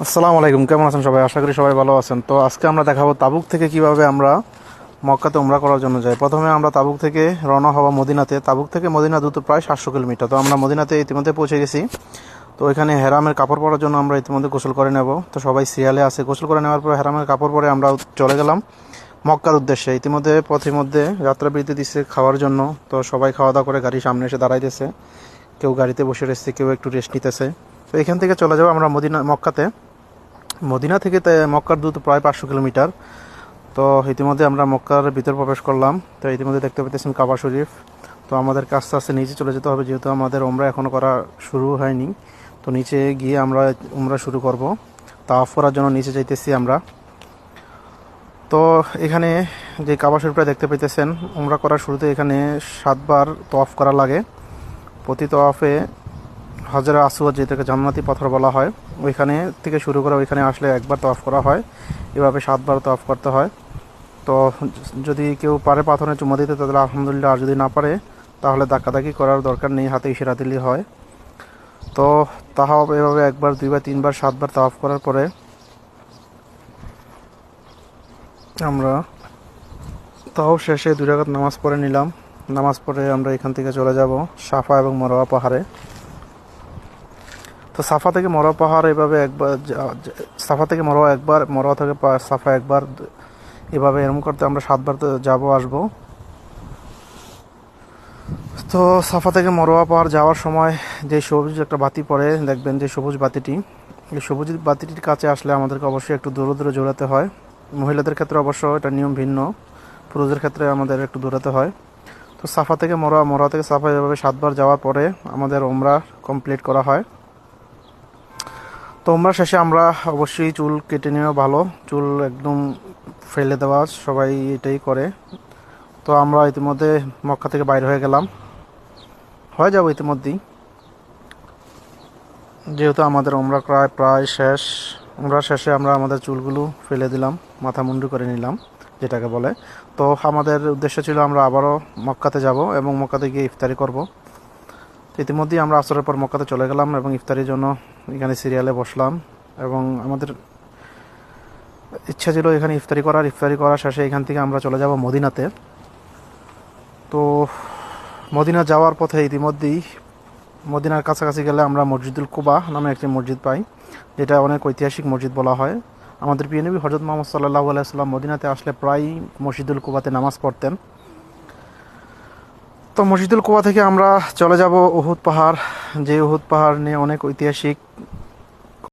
আসসালামু আলাইকুম, কেমন আছেন সবাই? আশা করি সবাই ভালো আছেন। তো আজকে আমরা দেখাবো তাবুক থেকে কিভাবে আমরা মক্কাতে উমরা করার জন্য যাই। প্রথমে আমরা তাবুক থেকে রওনা হওয়া মদিনাতে। তাবুক থেকে মদিনা দূরত্ব প্রায় 700 কিলোমিটার। তো আমরা মদিনাতে ইতিমধ্যে পৌঁছে গেছি। তো এখানে হেরামের কাপড় পরার জন্য আমরা ইতিমধ্যে গোসল করে নেব। তো সবাই সিরিয়ালে আছে। গোসল করে নেওয়ার পর হেরামের কাপড় পরে আমরা চলে গেলাম মক্কার উদ্দেশ্যে। ইতিমধ্যে পথের মধ্যে যাত্রাবিরতি দিচ্ছে খাওয়ার জন্য। তো সবাই খাওয়া দাওয়া করে গাড়ির সামনে এসে দাঁড়াইতেছে। কেউ গাড়িতে বসে রয়েছে, কেউ একটু রেস্ট নিতেছে। তো এখান থেকে চলে যাবো আমরা মক্কাতে। মদিনা থেকে মক্কার দূরত্ব প্রায় 500 কিলোমিটার। তো ইতিমধ্যে আমরা মক্কার ভিতর প্রবেশ করলাম। তো ইতিমধ্যে দেখতে পেতেছেন কাবা শরীফ। তো আমাদেরকে আস্তে আস্তে নিচে চলে যেতে হবে, যেহেতু আমাদের উমরা এখনও করা শুরু হয়নি। তো নিচে গিয়ে আমরা উমরা শুরু করব। তাওয়াফ করার জন্য নিচে যাইতেছি আমরা। তো এখানে যে কাবা শরীফটা দেখতে পেতেছেন, উমরা করার শুরুতে এখানে 7বার তওয়াফ করা লাগে। প্রতি তওয়াফে হজরে আসওয়াদ, যেটাকে জান্নাতি পাথর বলা হয়, ওইখানে থেকে শুরু করে ওইখানে আসলে একবার তওয়াফ করা হয়। এভাবে 7বার তওয়াফ করতে হয়। তো যদি কেউ পারে পাথরে চুমা দিতে তাহলে আলহামদুলিল্লাহ, আর যদি না পারে তাহলে ধাক্কাধাক্কি করার দরকার নেই, হাতে ইশারা দিলেই হয়। তো তাহাও এভাবে একবার, দুইবার, তিনবার, 7বার তওয়াফ করার পরে আমরা তাও শেষে 2 রাকাত নামাজ পড়ে নিলাম। নামাজ পড়ে আমরা এখান থেকে চলে যাব সাফা এবং মারওয়া পাহাড়ে। তো সাফা থেকে মারওয়া পাহাড় এভাবে একবার, সাফা থেকে মারওয়া একবার, মারওয়া থেকে সাফা একবার, এভাবে এরকম করতে আমরা 7বার তো যাবো আসবো। তো সাফা থেকে মারওয়া পাহাড় যাওয়ার সময় যে সবুজ একটা বাতি পড়ে, দেখবেন যে সবুজ বাতিটি, এই সবুজ বাতিটির কাছে আসলে আমাদেরকে অবশ্যই একটু দূরে দূরে জোড়াতে হয়। মহিলাদের ক্ষেত্রে অবশ্য এটা নিয়ম ভিন্ন, পুরুষদের ক্ষেত্রে আমাদের একটু দৌড়াতে হয়। তো সাফা থেকে মারওয়া, মারওয়া থেকে সাফা, এভাবে 7বার যাওয়ার পরে আমাদের উমরা কমপ্লিট করা হয়। তো উমরা শেষে আমরা অবশ্যই চুল কেটে নেওয়া ভালো, চুল একদম ফেলে দেওয়া সবাই এটাই করে। তো আমরা ইতিমধ্যে মক্কা থেকে বাইরে হয়ে গেলাম, হয়ে যাব ইতিমধ্যেই, যেহেতু আমাদের উমরা প্রায় প্রায় শেষ। উমরা শেষে আমরা আমাদের চুলগুলো ফেলে দিলাম, মাথা মুন্ডু করে নিলাম যেটাকে বলে। তো আমাদের উদ্দেশ্য ছিল আমরা আবারও মক্কাতে যাব এবং মক্কাতে গিয়ে ইফতারি করব। তো ইতিমধ্যেই আমরা আসরের পর মক্কাতে চলে গেলাম এবং ইফতারির জন্য এখানে সিরিয়ালে বসলাম। এবং আমাদের ইচ্ছা ছিল এখানে ইফতারি করার। ইফতারি করার শেষে এখান থেকে আমরা চলে যাব মদিনাতে। তো মদিনা যাওয়ার পথে ইতিমধ্যেই মদিনার কাছাকাছি গেলে আমরা মসজিদুল কুবা নামে একটি মসজিদ পাই, যেটা অনেক ঐতিহাসিক মসজিদ বলা হয়। আমাদের প্রিয় নবী হযরত মুহাম্মদ সাল্লাল্লাহু আলাইহি ওয়াসাল্লাম মদিনাতে আসলে প্রায় মসজিদুল কুবাতে নামাজ পড়তেন। তো মসজিদুল কুবা থেকে আমরা চলে যাব উহুদ পাহাড়, যে উহুদ পাহাড় নিয়ে অনেক ঐতিহাসিক